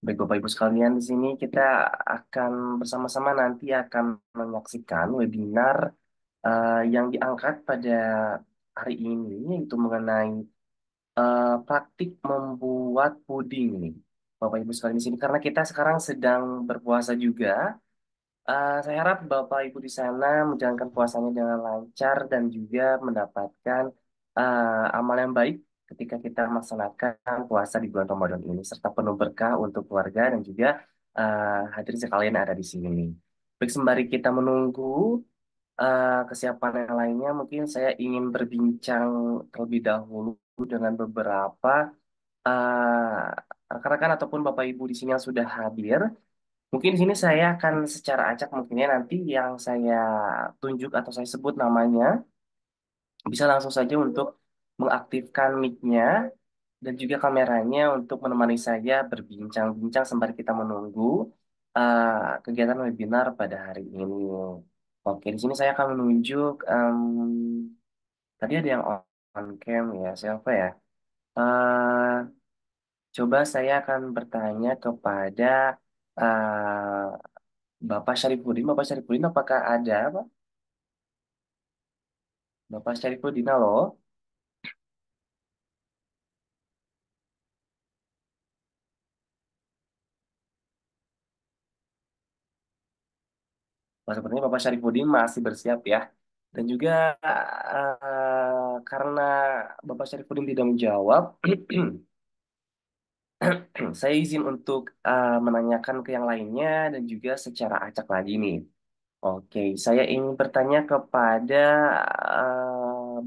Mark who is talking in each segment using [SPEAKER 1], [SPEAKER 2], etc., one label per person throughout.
[SPEAKER 1] Baik Bapak Ibu sekalian, di sini kita akan bersama-sama nanti akan menyaksikan webinar yang diangkat pada hari ini, yaitu mengenai praktik membuat puding nih. Bapak Ibu sekalian di sini, karena kita sekarang sedang berpuasa juga. Saya harap Bapak Ibu di sana menjalankan puasanya dengan lancar dan juga mendapatkan amal yang baik ketika kita melaksanakan puasa di bulan Ramadan ini, serta penuh berkah untuk keluarga dan juga hadirin sekalian yang ada di sini. Baik, sembari kita menunggu kesiapan yang lainnya, mungkin saya ingin berbincang terlebih dahulu dengan beberapa rekan-rekan ataupun Bapak Ibu di sini yang sudah hadir. Mungkin di sini saya akan secara acak mungkinnya nanti yang saya tunjuk atau saya sebut namanya bisa langsung saja untuk mengaktifkan mic-nya dan juga kameranya untuk menemani saya berbincang-bincang sembari kita menunggu kegiatan webinar pada hari ini. Oke, di sini saya akan menunjuk tadi ada yang on cam ya, siapa ya? Eh, Coba saya akan bertanya kepada Bapak Syarifudin. Bapak Syarifudin, apakah ada, Pak? Bapak Syarifudin, halo. Wah, sepertinya Bapak Syarifudin masih bersiap ya. Dan juga karena Bapak Syarifudin tidak menjawab, saya izin untuk menanyakan ke yang lainnya dan juga secara acak lagi nih. Oke, saya ingin bertanya kepada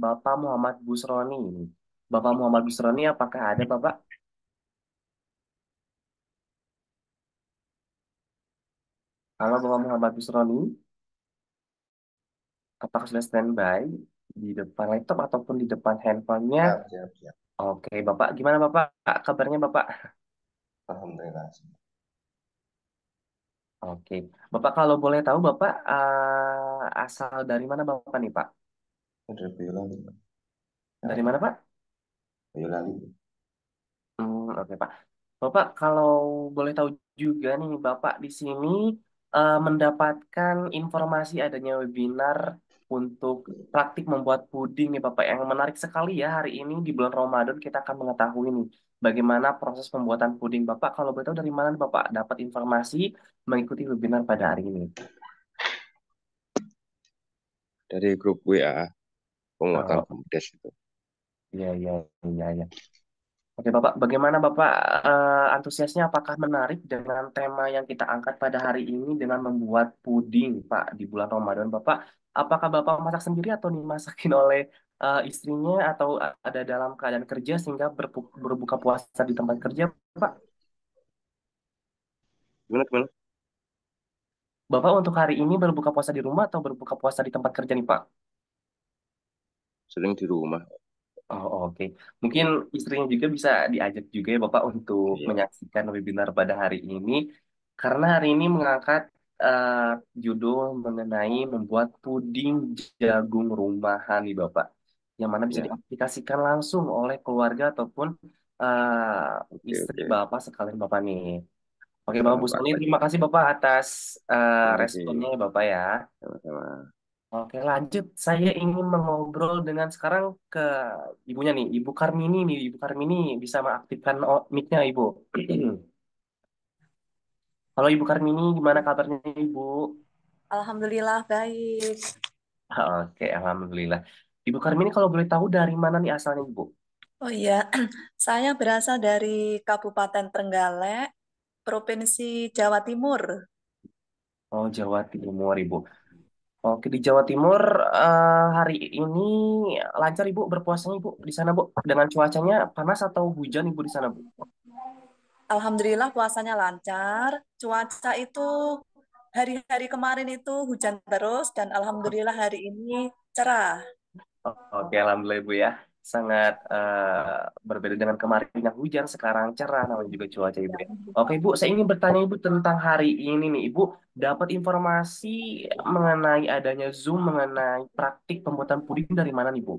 [SPEAKER 1] Bapak Muhammad Busroni. Bapak Muhammad Busroni, apakah ada Bapak? Halo Bapak Muhammad Busroni, apakah sudah standby di depan laptop ataupun di depan handphonenya?
[SPEAKER 2] Siap, siap, siap.
[SPEAKER 1] Oke, Bapak, gimana Bapak? Kabarnya Bapak?
[SPEAKER 2] Alhamdulillah.
[SPEAKER 1] Oke, Bapak kalau boleh tahu Bapak asal dari mana Bapak nih Pak?
[SPEAKER 2] Udah Boyolali, Pak.
[SPEAKER 1] Dari
[SPEAKER 2] Ya,
[SPEAKER 1] mana Pak?
[SPEAKER 2] Boyolali.
[SPEAKER 1] Oke Pak. Bapak kalau boleh tahu juga nih Bapak di sini mendapatkan informasi adanya webinar untuk praktik membuat puding nih Bapak yang menarik sekali ya hari ini di bulan Ramadan kita akan mengetahui nih bagaimana proses pembuatan puding Bapak. Kalau boleh tahu dari mana nih, Bapak dapat informasi mengikuti webinar pada hari ini?
[SPEAKER 2] Dari grup WA, penguatan
[SPEAKER 1] Oh,
[SPEAKER 2] BUMDes itu.
[SPEAKER 1] iya, iya, iya, iya. Oke, Bapak, bagaimana Bapak antusiasnya? Apakah menarik dengan tema yang kita angkat pada hari ini dengan membuat puding, Pak, di bulan Ramadan, Bapak? Apakah Bapak masak sendiri atau dimasakin oleh istrinya atau ada dalam keadaan kerja sehingga berbuka puasa di tempat kerja, Pak?
[SPEAKER 2] Gimana, gimana?
[SPEAKER 1] Bapak untuk hari ini berbuka puasa di rumah atau berbuka puasa di tempat kerja nih, Pak?
[SPEAKER 2] Sering di rumah.
[SPEAKER 1] Oh, oke. Mungkin istrinya juga bisa diajak juga ya Bapak untuk
[SPEAKER 2] Iya,
[SPEAKER 1] menyaksikan webinar pada hari ini. Karena hari ini mengangkat eh, judul mengenai membuat puding jagung rumahan nih Bapak. Yang mana bisa
[SPEAKER 2] iya.
[SPEAKER 1] diaplikasikan langsung oleh keluarga ataupun
[SPEAKER 2] Oke,
[SPEAKER 1] istri
[SPEAKER 2] oke.
[SPEAKER 1] Bapak sekalian Bapak nih. Oke Bapak
[SPEAKER 2] Sama-sama,
[SPEAKER 1] Busoni,
[SPEAKER 2] Pak.
[SPEAKER 1] terima kasih Bapak atas
[SPEAKER 2] Terima
[SPEAKER 1] responnya
[SPEAKER 2] kasih.
[SPEAKER 1] ya Bapak ya.
[SPEAKER 2] Sama-sama.
[SPEAKER 1] Oke, lanjut. Saya ingin mengobrol dengan sekarang ke ibunya nih, Ibu Karmini nih. Ibu Karmini bisa mengaktifkan mic-nya, Ibu. Halo Ibu Karmini, gimana kabarnya Ibu?
[SPEAKER 3] Alhamdulillah baik.
[SPEAKER 1] Oke, Alhamdulillah. Ibu Karmini kalau boleh tahu dari mana nih asalnya Ibu?
[SPEAKER 3] Oh iya, saya berasal dari Kabupaten Trenggalek, Provinsi Jawa Timur.
[SPEAKER 1] Oh, Jawa Timur, Ibu. Oke, di Jawa Timur hari ini lancar Ibu berpuasanya Ibu di sana Bu. Dengan cuacanya panas atau hujan Ibu di sana Bu?
[SPEAKER 3] Alhamdulillah puasanya lancar. Cuaca itu hari-hari kemarin itu hujan terus dan alhamdulillah hari ini cerah.
[SPEAKER 1] Oke, alhamdulillah Ibu ya. Sangat berbeda dengan kemarin yang hujan, sekarang cerah, namanya juga cuaca Ibu ya. Oke Ibu, saya ingin bertanya Ibu tentang hari ini nih. Ibu dapat informasi mengenai adanya Zoom, mengenai praktik pembuatan puding dari mana nih Bu?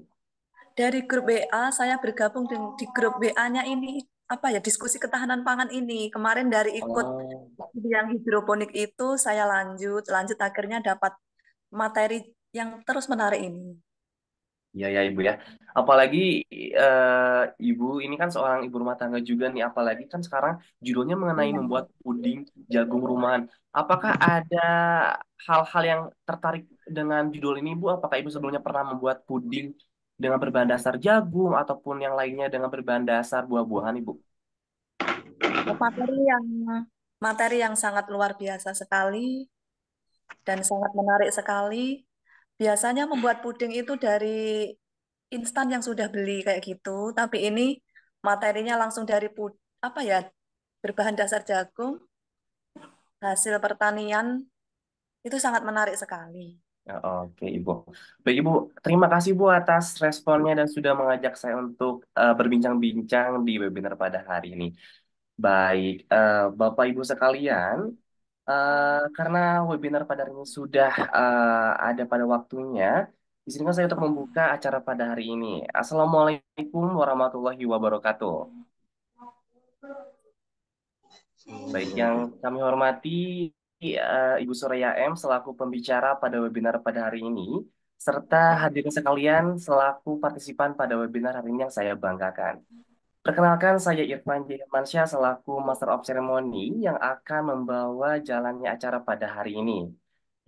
[SPEAKER 3] Dari grup WA, saya bergabung di grup WA-nya ini. apa ya diskusi ketahanan pangan ini. Kemarin dari ikut
[SPEAKER 1] Oh.
[SPEAKER 3] yang hidroponik itu saya lanjut lanjut akhirnya dapat materi yang terus menarik ini.
[SPEAKER 1] Iya ya Ibu ya. Apalagi Ibu ini kan seorang ibu rumah tangga juga nih. Apalagi kan sekarang judulnya mengenai
[SPEAKER 3] Iya.
[SPEAKER 1] membuat puding jagung rumahan. Apakah ada hal-hal yang tertarik dengan judul ini Ibu? Apakah Ibu sebelumnya pernah membuat puding dengan berbahan dasar jagung ataupun yang lainnya dengan berbahan dasar buah-buahan Ibu?
[SPEAKER 3] Materi yang materi yang sangat luar biasa sekali dan sangat menarik sekali. Biasanya membuat puding itu dari instan yang sudah beli kayak gitu, tapi ini materinya langsung dari apa ya, berbahan dasar jagung, hasil pertanian itu sangat menarik sekali.
[SPEAKER 1] Ya, oke Ibu. Baik Ibu, terima kasih Bu atas responnya dan sudah mengajak saya untuk berbincang-bincang di webinar pada hari ini. Baik, Bapak Ibu sekalian, karena webinar pada hari ini sudah ada pada waktunya, izinkan saya untuk membuka acara pada hari ini. Assalamualaikum warahmatullahi wabarakatuh. Baik, yang kami hormati Ibu Soraya M selaku pembicara pada webinar pada hari ini, serta hadirin sekalian selaku partisipan pada webinar hari ini yang saya banggakan. Perkenalkan, saya Irfan J. Hermansyah selaku Master of Ceremony yang akan membawa jalannya acara pada hari ini.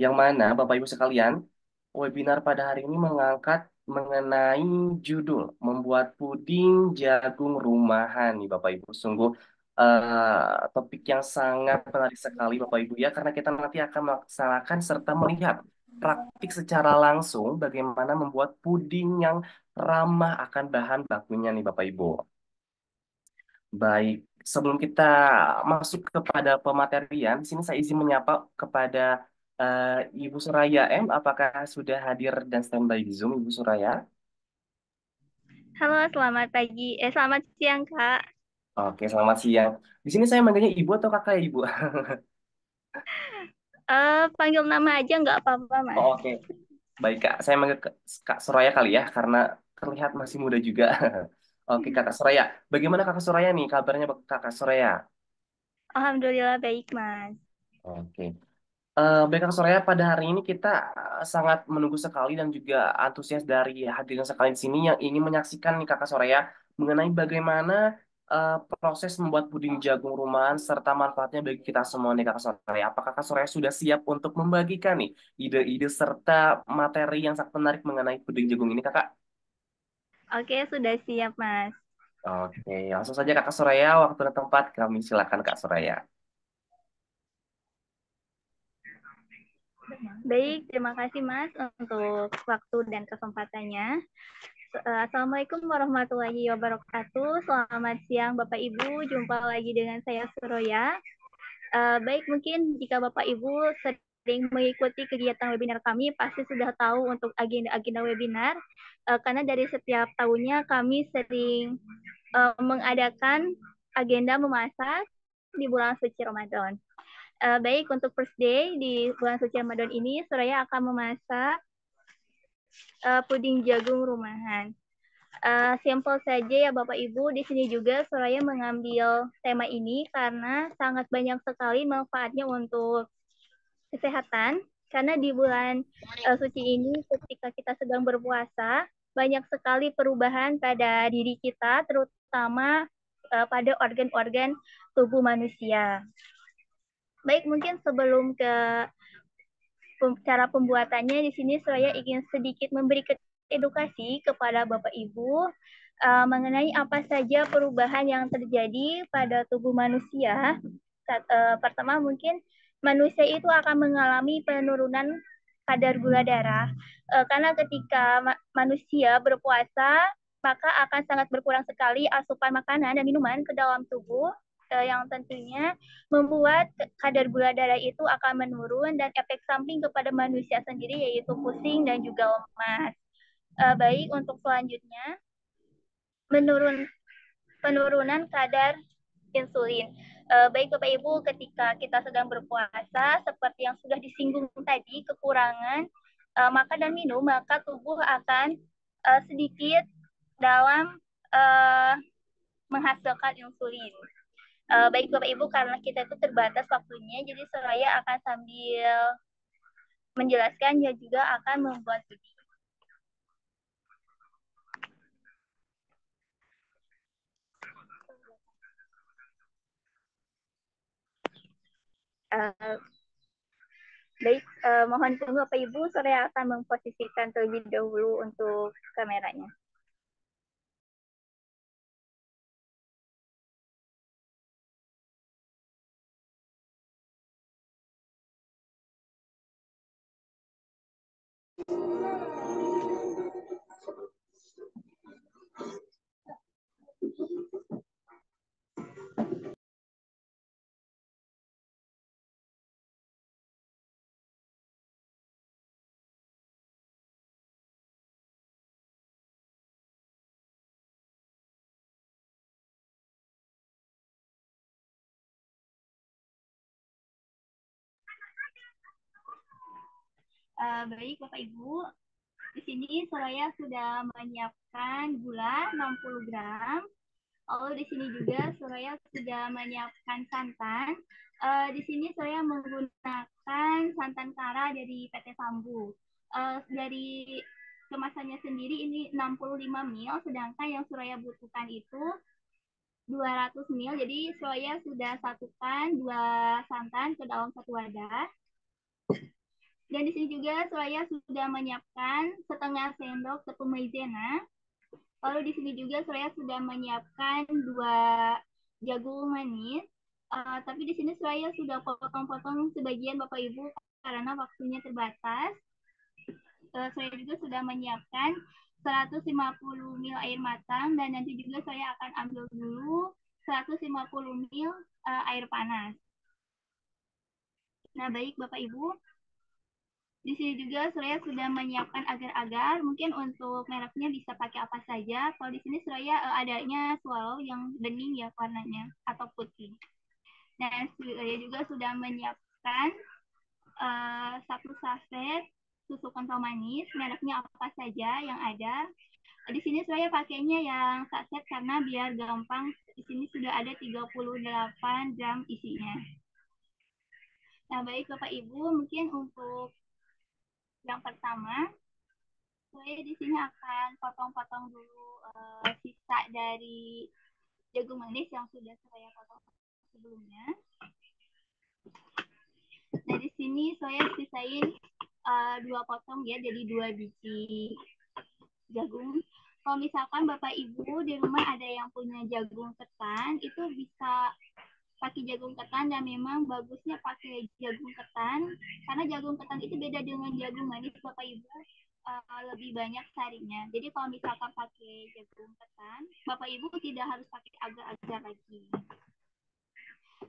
[SPEAKER 1] Yang mana, Bapak Ibu sekalian, webinar pada hari ini mengangkat mengenai judul Membuat Puding Jagung Rumahan nih Bapak Ibu. Sungguh topik yang sangat menarik sekali Bapak Ibu ya, karena kita nanti akan melaksanakan serta melihat praktik secara langsung bagaimana membuat puding yang ramah akan bahan bakunya nih Bapak Ibu. Baik, sebelum kita masuk kepada pematerian, di sini saya izin menyapa kepada Ibu Suraya M. Apakah sudah hadir dan standby di Zoom, Ibu Suraya?
[SPEAKER 4] Halo, selamat pagi. Selamat siang, Kak.
[SPEAKER 1] Oke, selamat siang. Di sini saya manggilnya Ibu atau Kakak ya, Ibu?
[SPEAKER 4] Panggil nama aja nggak apa-apa,
[SPEAKER 1] Oh,
[SPEAKER 4] Mas.
[SPEAKER 1] oke, baik Kak. Saya manggil Kak Suraya kali ya, karena terlihat masih muda juga. Oke, Kakak Suraya. Bagaimana Kakak Suraya nih? Kabarnya Kakak Suraya?
[SPEAKER 4] Alhamdulillah baik, Mas.
[SPEAKER 1] Oke. Baik Kak Soraya, pada hari ini kita sangat menunggu sekali dan juga antusias dari hadirin sekalian di sini yang ingin menyaksikan nih Kakak Soraya mengenai bagaimana proses membuat puding jagung rumahan serta manfaatnya bagi kita semua nih Kakak Soraya. Apakah Kakak Soraya sudah siap untuk membagikan nih ide-ide serta materi yang sangat menarik mengenai puding jagung ini Kakak?
[SPEAKER 4] Oke, sudah siap, Mas.
[SPEAKER 1] Oke, langsung saja Kakak Soraya, waktu dan tempat kami silakan Kak Soraya.
[SPEAKER 4] Baik, terima kasih, Mas, untuk waktu dan kesempatannya. Assalamualaikum warahmatullahi wabarakatuh. Selamat siang, Bapak Ibu. Jumpa lagi dengan saya, Suroya. Baik, mungkin jika Bapak Ibu sering mengikuti kegiatan webinar kami, pasti sudah tahu untuk agenda-agenda webinar, karena dari setiap tahunnya kami sering mengadakan agenda memasak di bulan suci Ramadan. Baik, untuk first day di bulan suci Ramadan ini, Suraya akan memasak puding jagung rumahan. Simple saja ya Bapak Ibu, di sini juga Suraya mengambil tema ini karena sangat banyak sekali manfaatnya untuk kesehatan. Karena di bulan suci ini ketika kita sedang berpuasa, banyak sekali perubahan pada diri kita, terutama pada organ-organ tubuh manusia. Baik, mungkin sebelum ke cara pembuatannya, di sini saya ingin sedikit memberi edukasi kepada Bapak Ibu mengenai apa saja perubahan yang terjadi pada tubuh manusia. Pertama, mungkin manusia itu akan mengalami penurunan kadar gula darah. Karena ketika manusia berpuasa, maka akan sangat berkurang sekali asupan makanan dan minuman ke dalam tubuh yang tentunya membuat kadar gula darah itu akan menurun dan efek samping kepada manusia sendiri yaitu pusing dan juga lemas. Baik, untuk selanjutnya penurunan kadar insulin. Baik Bapak Ibu, ketika kita sedang berpuasa seperti yang sudah disinggung tadi, kekurangan makan dan minum, maka tubuh akan sedikit dalam menghasilkan insulin. Baik Bapak Ibu, karena kita itu terbatas waktunya, jadi saya akan sambil menjelaskan dan juga akan membuat video. Uh, Baik, mohon tunggu Bapak Ibu, saya akan memposisikan terlebih dahulu untuk kameranya. Baik Bapak Ibu, di sini saya sudah menyiapkan gula 60 gram. Lalu di sini juga saya sudah menyiapkan santan. Di sini saya menggunakan santan kara dari PT Sambu. Dari kemasannya sendiri ini 65 ml, sedangkan yang Suraya butuhkan itu 200 ml. Jadi saya sudah satukan 2 santan ke dalam satu wadah. Dan di sini juga saya sudah menyiapkan setengah sendok tepung maizena. Lalu di sini juga saya sudah menyiapkan 2 jagung manis. Tapi di sini saya sudah potong-potong sebagian Bapak Ibu karena waktunya terbatas. Saya juga sudah menyiapkan 150 ml air matang dan nanti juga saya akan ambil dulu 150 ml air panas. Nah, baik Bapak Ibu. Di sini juga saya sudah menyiapkan agar-agar, mungkin untuk mereknya bisa pakai apa saja. Kalau di sini saya adanya swallow yang bening ya warnanya atau putih. Dan saya juga sudah menyiapkan 1 saset susu kental manis, mereknya apa saja yang ada. Di sini saya pakainya yang saset karena biar gampang. Di sini sudah ada 38 gram isinya. Nah, baik Bapak Ibu, mungkin untuk yang pertama, saya di sini akan potong-potong dulu sisa dari jagung manis yang sudah saya potong sebelumnya. Nah, di sini saya sisain 2 potong ya, jadi 2 biji jagung. Kalau misalkan Bapak Ibu di rumah ada yang punya jagung ketan, itu bisa pakai jagung ketan dan memang bagusnya pakai jagung ketan karena jagung ketan itu beda dengan jagung manis Bapak Ibu, lebih banyak sarinya. Jadi kalau misalkan pakai jagung ketan, Bapak Ibu tidak harus pakai agar-agar lagi.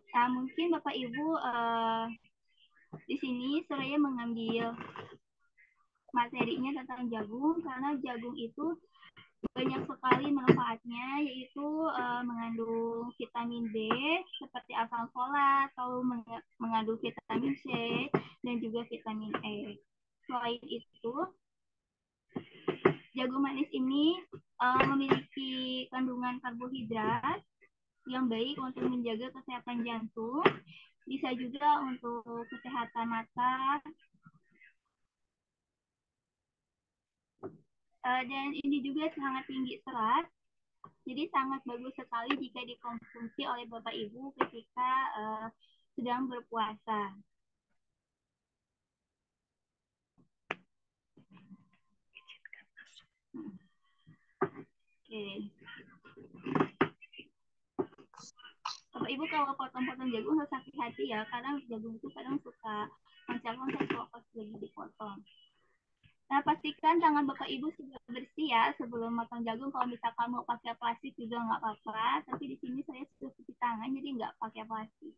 [SPEAKER 4] Nah, mungkin Bapak Ibu di sini saya mengambil materinya tentang jagung karena jagung itu banyak sekali manfaatnya, yaitu mengandung vitamin B seperti asam folat atau mengandung vitamin C dan juga vitamin E. Selain itu, jagung manis ini memiliki kandungan karbohidrat yang baik untuk menjaga kesehatan jantung, bisa juga untuk kesehatan mata, dan ini juga sangat tinggi serat. Jadi sangat bagus sekali jika dikonsumsi oleh Bapak Ibu ketika sedang berpuasa. Oke. Bapak Ibu kalau potong-potong jagung harus hati-hati ya, karena jagung itu kadang suka loncat-loncat kalau pas lagi dipotong. Nah, pastikan tangan Bapak Ibu sudah bersih ya sebelum potong jagung. Kalau misalkan mau pakai plastik juga nggak apa-apa, tapi di sini saya sudah cuci tangan jadi nggak pakai plastik.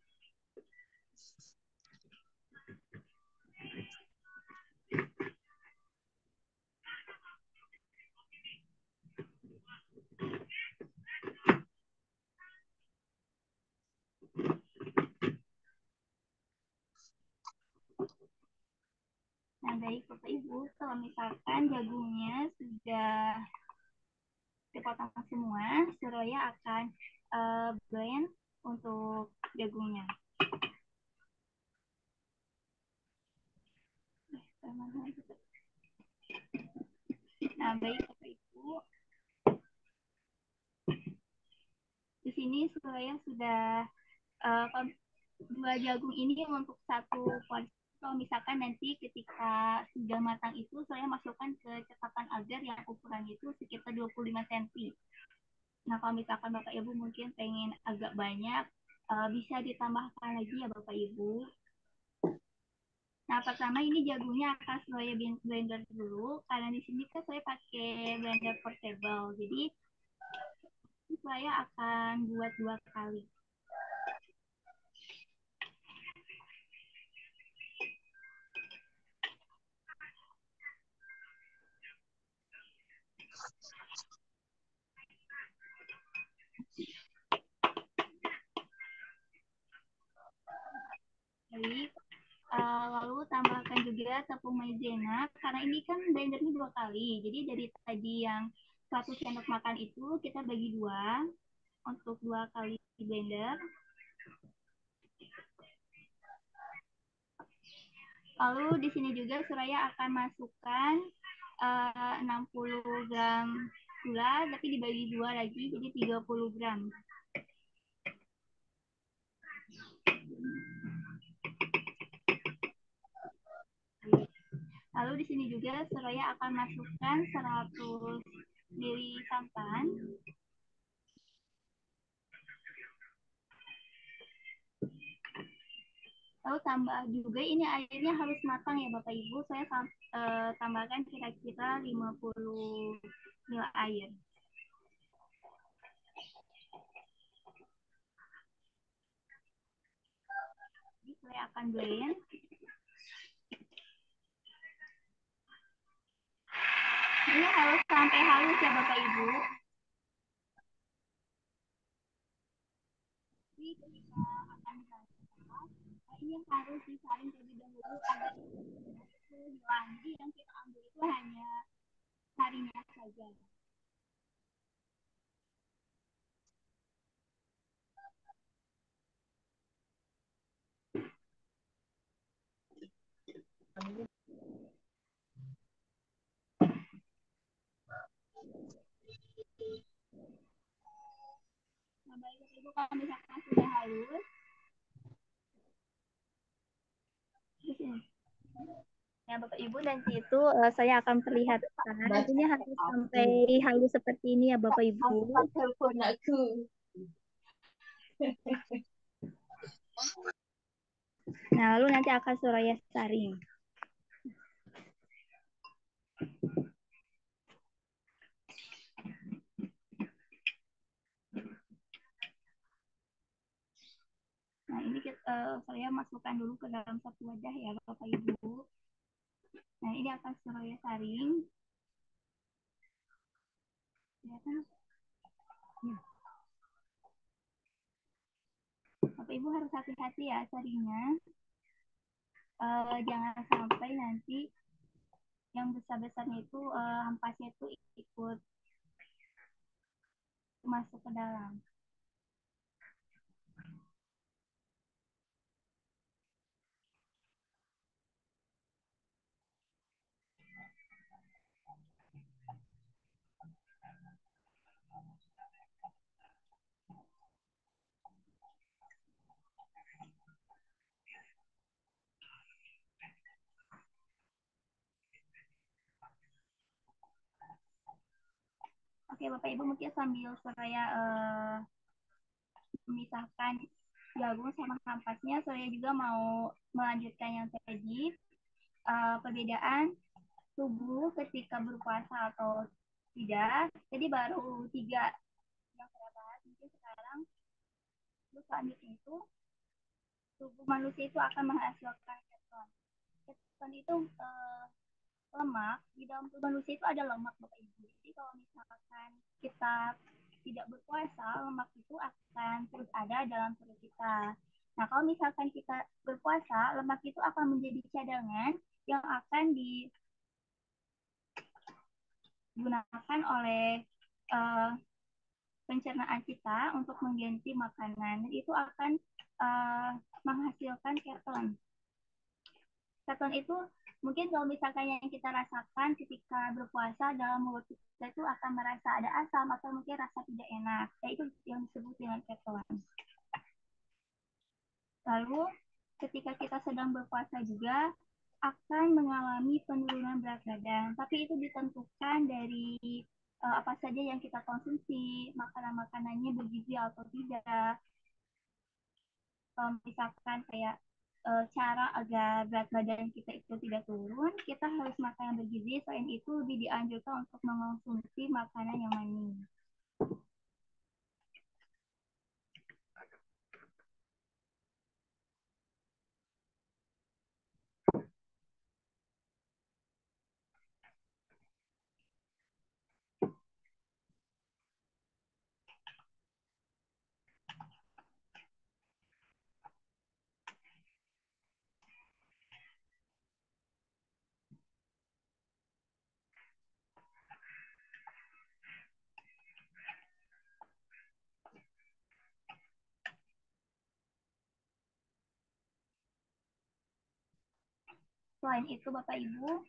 [SPEAKER 4] Nah, baik Bapak Ibu, kalau misalkan jagungnya sudah dipotong semua, Suraya akan blend untuk jagungnya. Nah, baik Bapak Ibu. Di sini saya sudah dua jagung ini untuk satu porsi. Kalau misalkan nanti ketika sudah matang itu saya masukkan ke cetakan agar yang ukurannya itu sekitar 25 cm. Nah, kalau misalkan Bapak Ibu mungkin pengen agak banyak, bisa ditambahkan lagi ya Bapak Ibu. Nah, pertama ini jagungnya akan saya blender dulu, karena di sini kan saya pakai blender portable. Jadi, saya akan buat 2 kali. Jadi, lalu tambahkan juga tepung maizena, karena ini kan blendernya 2 kali. Jadi, dari tadi yang 1 sendok makan itu kita bagi 2 untuk 2 kali blender. Lalu di sini juga Suraya akan masukkan 60 gram gula, tapi dibagi 2 lagi, jadi 30 gram. Lalu di sini juga Suraya akan masukkan 100 ml santan. Lalu tambah juga ini airnya harus matang ya Bapak Ibu. Saya tambahkan kira-kira 50 ml air. Jadi saya akan blend. Ini harus sampai halus ya Bapak Ibu. Jadi ketika akan dimasak, ini harus disaring terlebih dahulu agar itu hilang. Jadi yang kita ambil itu hanya sarinya saja. Nah, baik Bapak Ibu, kalau misalkan sudah halus, terus ini. Ya Bapak Ibu, nanti itu saya akan perlihatkan. Ini harus sampai halus seperti ini ya Bapak Ibu. Nah, lalu nanti akan Suraya saring. Nah, ini saya masukkan dulu ke dalam satu wadah ya Bapak Ibu. Nah, ini akan Suraya saring. Ya, Bapak Ibu harus hati-hati ya saringnya. Jangan sampai nanti yang besar-besarnya itu ampasnya itu ikut masuk ke dalam. Oke, Bapak Ibu mungkin sambil saya memisahkan jagung sama ampasnya, saya juga mau melanjutkan yang tadi, perbedaan tubuh ketika berpuasa atau tidak. Jadi baru 3 yang saya bahas. Mungkin sekarang selanjutnya itu tubuh manusia itu akan menghasilkan keton. Keton itu lemak. Di dalam tubuh manusia itu ada lemak Bapak Ibu. Jadi kalau misalkan kita tidak berpuasa, lemak itu akan terus ada dalam perut kita. Nah, kalau misalkan kita berpuasa, lemak itu akan menjadi cadangan yang akan digunakan oleh pencernaan kita untuk mengganti makanan. Itu akan menghasilkan keton. Keton itu mungkin kalau misalkan yang kita rasakan ketika berpuasa dalam mulut kita itu akan merasa ada asam atau mungkin rasa tidak enak. Itu yang disebut dengan keton. Lalu ketika kita sedang berpuasa juga akan mengalami penurunan berat badan. Tapi itu ditentukan dari apa saja yang kita konsumsi, makanan-makanannya bergizi atau tidak. Misalkan kayak cara agar berat badan kita itu tidak turun, kita harus makan yang bergizi. Selain itu lebih dianjurkan untuk mengonsumsi makanan yang manis. Selain itu Bapak Ibu,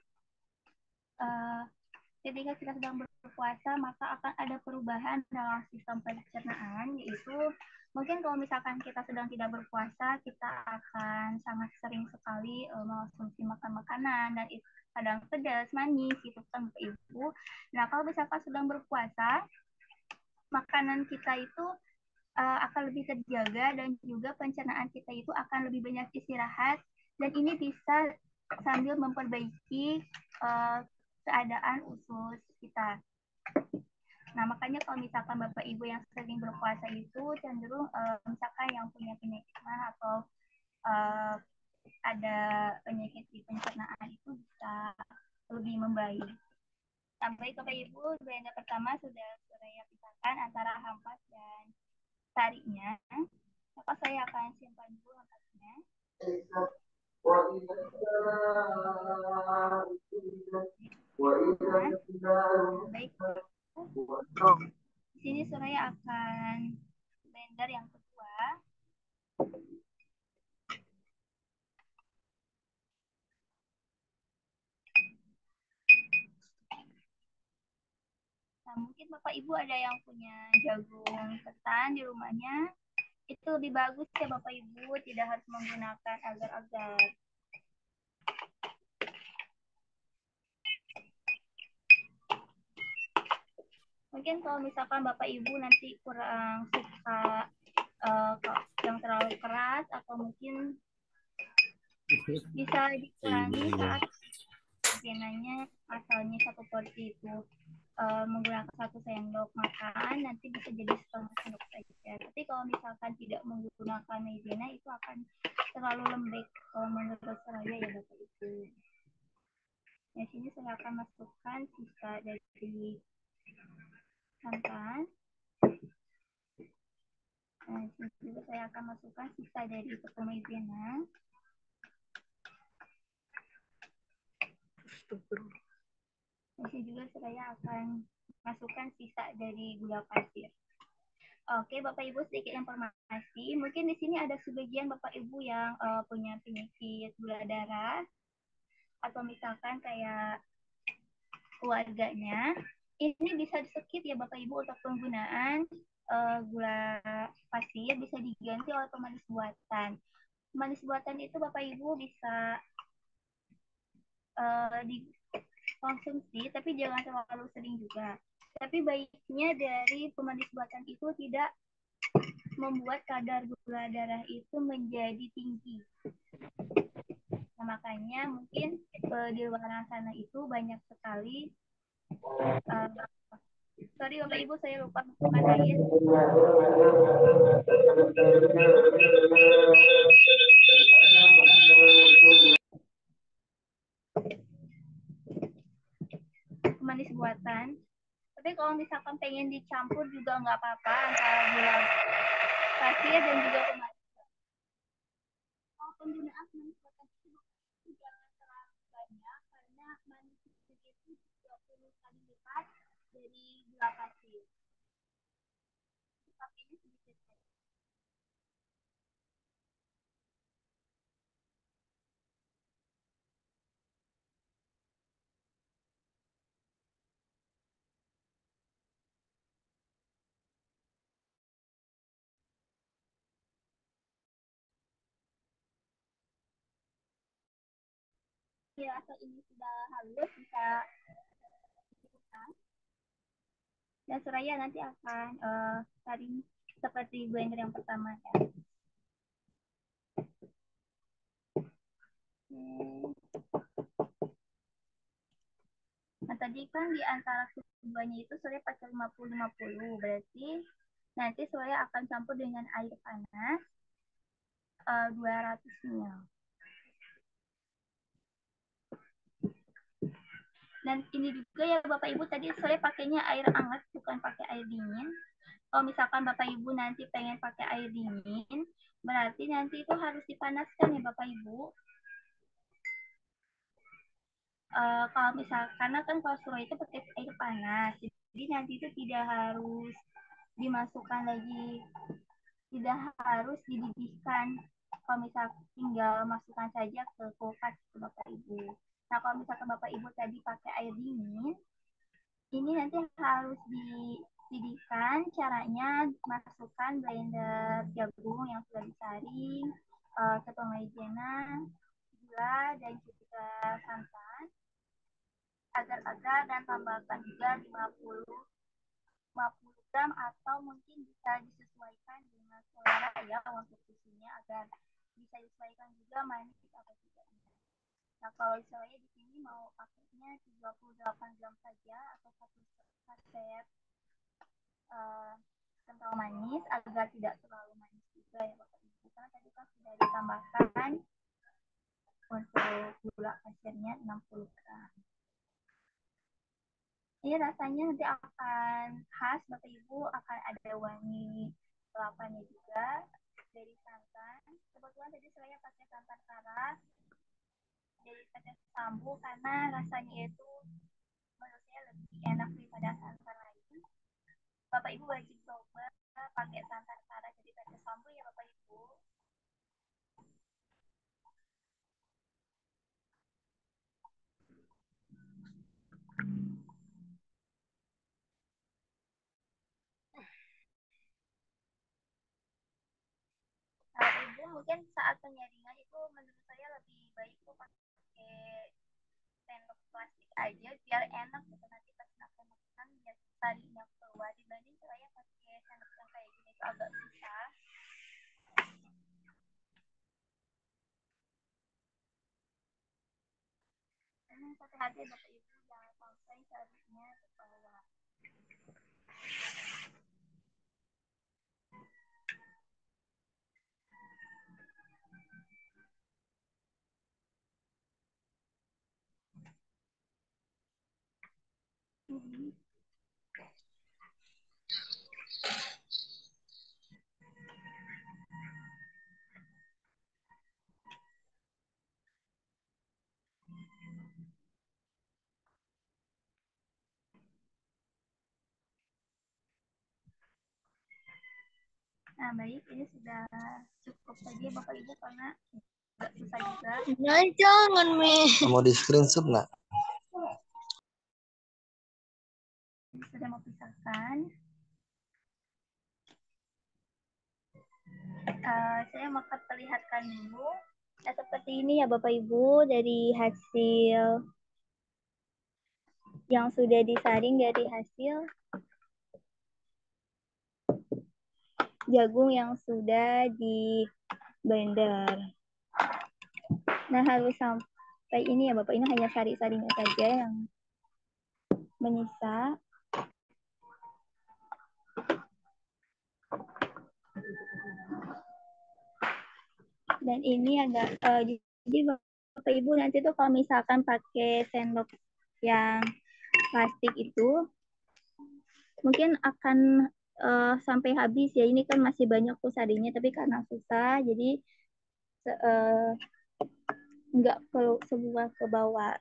[SPEAKER 4] ketika kita sedang berpuasa maka akan ada perubahan dalam sistem pencernaan, yaitu mungkin kalau misalkan kita sedang tidak berpuasa kita akan sangat sering sekali mengonsumsi makan makanan dan itu kadang pedas, manis gitu kan Bapak Ibu. Nah kalau misalkan sedang berpuasa makanan kita itu akan lebih terjaga dan juga pencernaan kita itu akan lebih banyak istirahat dan ini bisa sambil memperbaiki keadaan usus kita. Nah, makanya kalau misalkan Bapak Ibu yang sering berpuasa itu cenderung misalkan yang punya penyakit mah atau ada penyakit di pencernaan itu bisa lebih membaik. Sampai Bapak Ibu, blender pertama sudah saya pisahkan antara hampas dan tariknya. Maka saya akan simpan dulu hampasnya. Baik. Di sini Suraya akan blender yang kedua. Nah, mungkin Bapak Ibu ada yang punya jagung ketan di rumahnya. Itu lebih bagus ya Bapak Ibu, tidak harus menggunakan agar-agar. Mungkin kalau misalkan Bapak Ibu nanti kurang suka yang terlalu keras atau mungkin bisa dikurangi saat makanannya asalnya satu porsi itu menggunakan 1 sendok makan nanti bisa jadi setengah sendok saja. Tapi kalau misalkan tidak menggunakan maizena itu akan terlalu lembek menurut saya ya Bapak Ibu. Di sini saya akan masukkan sisa dari santan. Nah, di sini juga saya akan masukkan sisa dari tepung maizena. Di sini juga saya akan masukkan sisa dari gula pasir. Oke, Bapak Ibu sedikit informasi. Mungkin di sini ada sebagian Bapak Ibu yang punya penyakit gula darah atau misalkan kayak keluarganya. Ini bisa di-skip ya Bapak Ibu untuk penggunaan gula pasir bisa diganti oleh pemanis buatan. Pemanis buatan itu Bapak Ibu bisa dikonsumsi tapi jangan terlalu sering juga. Tapi baiknya dari pemanis buatan itu tidak membuat kadar gula darah itu menjadi tinggi. Nah, makanya mungkin di luar sana itu banyak sekali sorry Bapak Ibu saya lupa masukkan air. Pemanis buatan. Tapi kalau misalkan pengen dicampur juga nggak apa-apa antara gula pasir dan juga pemanis. Kalau penggunaan pemanis buatan itu jangan terlalu banyak karena manis itu 20 kali lipat dari gula pasir. Ya, rasa ini sudah halus, bisa dibuka. Dan Suraya nanti akan saring seperti blender yang pertama ya. Nah, tadi kan di antara keduanya itu Suraya pakai 50-50, berarti nanti Suraya akan campur dengan air panas 200 ml. Dan ini juga ya Bapak Ibu, tadi Suraya pakainya air hangat, bukan pakai air dingin. Kalau misalkan Bapak Ibu nanti pengen pakai air dingin, berarti nanti itu harus dipanaskan ya Bapak Ibu. Kalau misal karena kan kalau Suraya itu pakai air panas, jadi nanti itu tidak harus dimasukkan lagi, tidak harus dididihkan. Kalau misal tinggal masukkan saja ke kulkas ke Bapak Ibu. Nah kalau misalkan Bapak Ibu tadi pakai air dingin, ini nanti harus dididihkan. Caranya masukkan blender jagung yang sudah disaring, tepung maizena, gula, dan juga santan, agar-agar, dan tambahkan juga 50 gram atau mungkin bisa disesuaikan dengan selera ya untuk susunya, agar bisa disesuaikan juga manis atau tidaknya. Nah kalau saya di sini mau pakainya 38 gram saja atau satu saset kental manis, agar tidak terlalu manis juga ya Bapak Ibu, karena tadi kan sudah ditambahkan untuk gula pasirnya 60 gram. Ini rasanya nanti akan khas Bapak Ibu, akan ada wangi kelapanya juga dari santan. Kebetulan tadi saya pakai santan kara dari PT Sambu karena rasanya itu menurut saya lebih enak daripada santan lain. Bapak Ibu wajib coba pakai santan kara dari PT Sambu ya Bapak Ibu. Ibu mungkin saat penyaringan itu menurut saya lebih baik tuh pakai sendok plastik aja biar enak gitu, nanti pas makan biar tarinya keluar, dibanding saya pakai sendok yang kayak gini itu agak susah. Hati-hati Bapak Ibu, jangan sampai tarinya ke bawah. Nah baik, ini sudah cukup saja Bapak Ibu karena agak susah juga.
[SPEAKER 5] Nah, jangan mau di screenshot nggak?
[SPEAKER 4] Sudah mau pisahkan. Saya mau perlihatkan dulu. Nah seperti ini ya Bapak Ibu, dari hasil yang sudah disaring dari hasil jagung yang sudah di blender. Nah harus sampai ini ya Bapak, ini hanya sari-sarinya saja yang menyisa. Dan ini agak jadi Bapak Ibu nanti tuh kalau misalkan pakai sendok yang plastik itu mungkin akan sampai habis ya. Ini kan masih banyak tuh sarinya, tapi karena susah jadi nggak perlu semua ke bawah.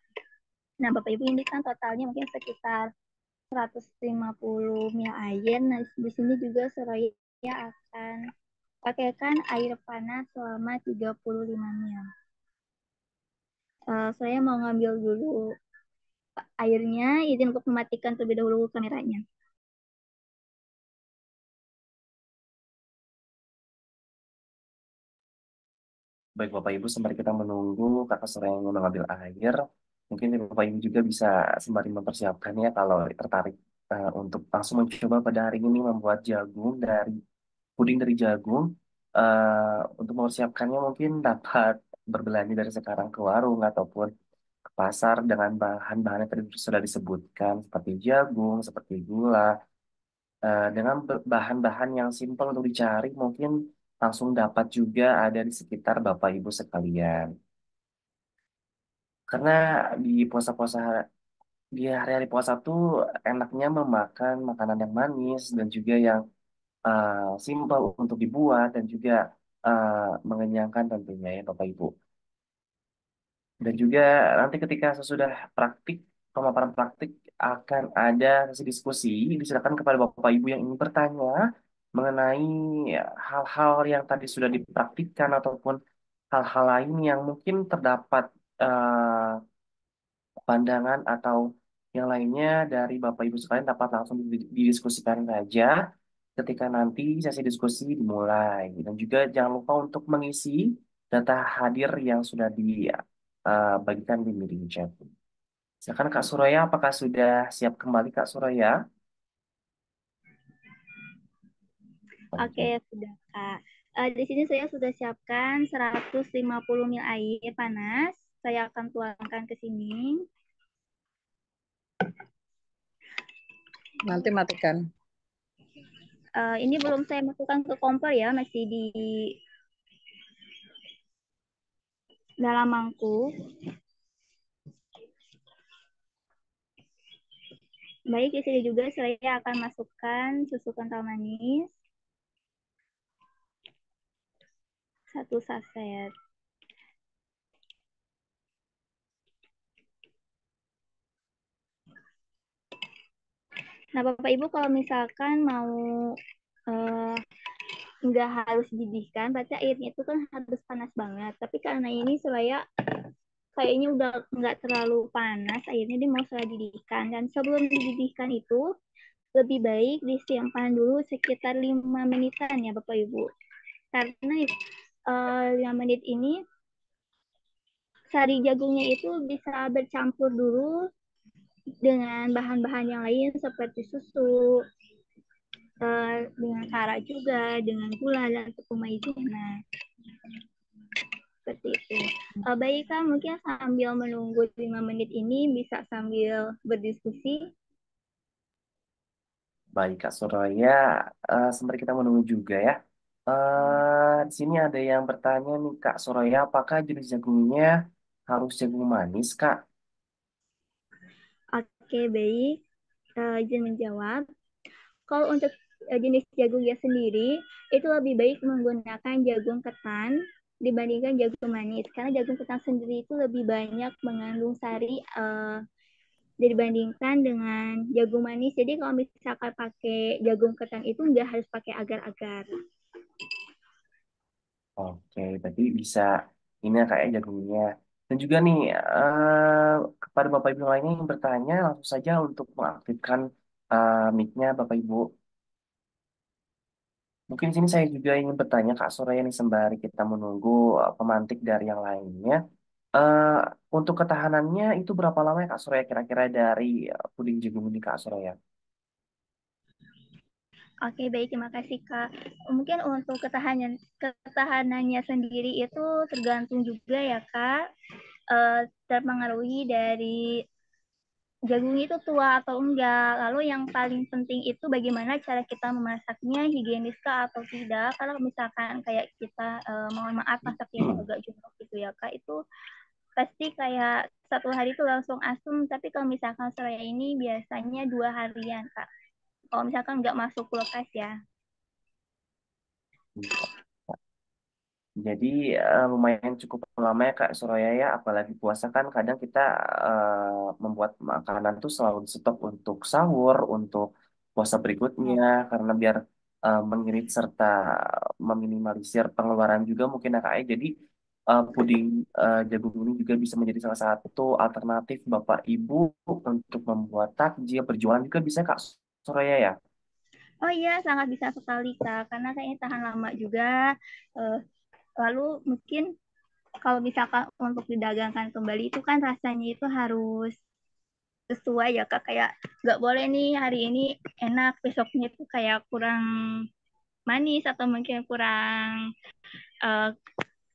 [SPEAKER 4] Nah Bapak Ibu, ini kan totalnya mungkin sekitar 150 ml air. Nah di sini juga Suraya akan pakaikan air panas selama 35 menit. Saya mau ngambil dulu airnya, izin untuk mematikan terlebih dahulu kameranya.
[SPEAKER 1] Baik Bapak Ibu, sembari kita menunggu Kakak Suraya yang mengambil air, mungkin Bapak Ibu juga bisa sembari mempersiapkan ya kalau tertarik untuk langsung mencoba pada hari ini membuat jagung dari puding dari jagung. Untuk mempersiapkannya mungkin dapat berbelanja dari sekarang ke warung ataupun ke pasar dengan bahan-bahan yang tadi sudah disebutkan seperti jagung, seperti gula, dengan bahan-bahan yang simpel untuk dicari mungkin langsung dapat juga ada di sekitar Bapak Ibu sekalian. Karena di puasa-puasa di hari-hari puasa tuh enaknya memakan makanan yang manis dan juga yang simpel untuk dibuat dan juga eh, mengenyangkan tentunya ya Bapak Ibu. Dan juga nanti ketika sesudah praktik, pemaparan praktik akan ada sesi diskusi. Disilakan kepada Bapak Ibu yang ingin bertanya mengenai hal-hal yang tadi sudah dipraktikkan ataupun hal-hal lain yang mungkin terdapat pandangan atau yang lainnya dari Bapak Ibu sekalian dapat langsung didiskusikan saja ketika nanti sesi diskusi dimulai. Dan juga jangan lupa untuk mengisi data hadir yang sudah dibagikan di meeting chat. Silakan Kak Suraya, apakah sudah siap kembali Kak Suraya?
[SPEAKER 4] Oke, sudah Kak. Di sini saya sudah siapkan 150 ml air panas. Saya akan tuangkan ke sini.
[SPEAKER 6] Nanti matikan.
[SPEAKER 4] Ini belum saya masukkan ke kompor ya, masih di dalam mangkuk. Baik, di sini juga saya akan masukkan susu kental manis. 1 saset. Nah, Bapak Ibu kalau misalkan mau nggak harus didihkan, berarti airnya itu kan harus panas banget. Tapi karena ini Suraya kayaknya udah nggak terlalu panas, airnya dia mau saya didihkan. Dan sebelum dididihkan itu, lebih baik disimpan dulu sekitar 5 menitan ya Bapak Ibu. Karena 5 menit ini sari jagungnya itu bisa bercampur dulu dengan bahan-bahan yang lain seperti susu, dengan cara juga, dengan gula dan tepung maizena. Seperti itu. Baik Kak, mungkin sambil menunggu 5 menit ini bisa sambil berdiskusi.
[SPEAKER 1] Baik Kak Suraya, sembari kita menunggu juga ya. Di sini ada yang bertanya nih Kak Suraya, apakah jenis jagungnya harus jagung manis Kak?
[SPEAKER 4] Oke, baik. Izin menjawab. Kalau untuk jenis jagungnya sendiri, itu lebih baik menggunakan jagung ketan dibandingkan jagung manis. Karena jagung ketan sendiri itu lebih banyak mengandung sari dibandingkan dengan jagung manis. Jadi kalau misalkan pakai jagung ketan itu nggak harus pakai agar-agar.
[SPEAKER 1] Oke, berarti bisa ini ya, kayak jagungnya. Dan juga nih, kepada Bapak Ibu lainnya yang bertanya, langsung saja untuk mengaktifkan mic-nya Bapak Ibu. Mungkin di sini saya juga ingin bertanya Kak Soraya nih sembari kita menunggu pemantik dari yang lainnya. Eh, untuk ketahanannya itu berapa lama ya Kak Soraya kira-kira dari puding jagung ini Kak Soraya?
[SPEAKER 4] Oke, baik, terima kasih Kak. Mungkin untuk ketahanannya sendiri itu tergantung juga ya Kak. Terpengaruhi dari jagung itu tua atau enggak. Lalu yang paling penting itu bagaimana cara kita memasaknya, higienis kah atau tidak. Kalau misalkan kayak kita, mohon maaf masaknya agak jorok gitu ya Kak, itu pasti kayak 1 hari itu langsung asem. Tapi kalau misalkan saya ini biasanya 2 harian Kak. Kalau misalkan nggak masuk kulkas ya.
[SPEAKER 1] Jadi lumayan cukup lama ya Kak Soraya ya, apalagi puasa kan kadang kita membuat makanan tuh selalu di stok untuk sahur, untuk puasa berikutnya, karena biar mengirit serta meminimalisir pengeluaran juga mungkin ya Kak ya. Jadi puding jagung ini juga bisa menjadi salah satu alternatif Bapak Ibu untuk membuat takjil, berjualan juga bisa Kak Soraya ya.
[SPEAKER 4] Oh iya, sangat bisa sekali Kak, karena kayaknya tahan lama juga. Eh, Lalu mungkin kalau misalkan untuk didagangkan kembali itu kan rasanya itu harus sesuai ya Kak. Kayak nggak boleh nih hari ini enak, besoknya itu kayak kurang manis atau mungkin kurang eh,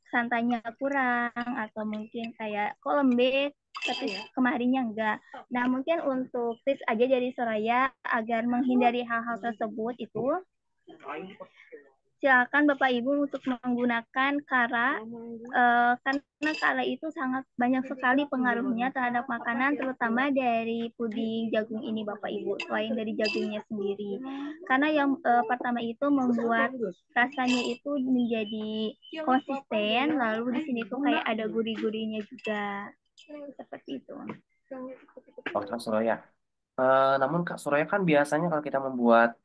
[SPEAKER 4] santainya kurang atau mungkin kayak kok lembek tapi kemarinnya enggak. Nah, mungkin untuk tips aja dari Soraya agar menghindari hal-hal tersebut itu silakan Bapak Ibu untuk menggunakan kara karena kara itu sangat banyak sekali pengaruhnya terhadap makanan terutama dari puding jagung ini Bapak Ibu selain dari jagungnya sendiri karena yang pertama itu membuat rasanya itu menjadi konsisten lalu di sini tuh kayak ada gurih-gurihnya juga seperti itu.
[SPEAKER 1] Oh, Kak Soraya. Namun Kak Suraya kan biasanya kalau kita membuat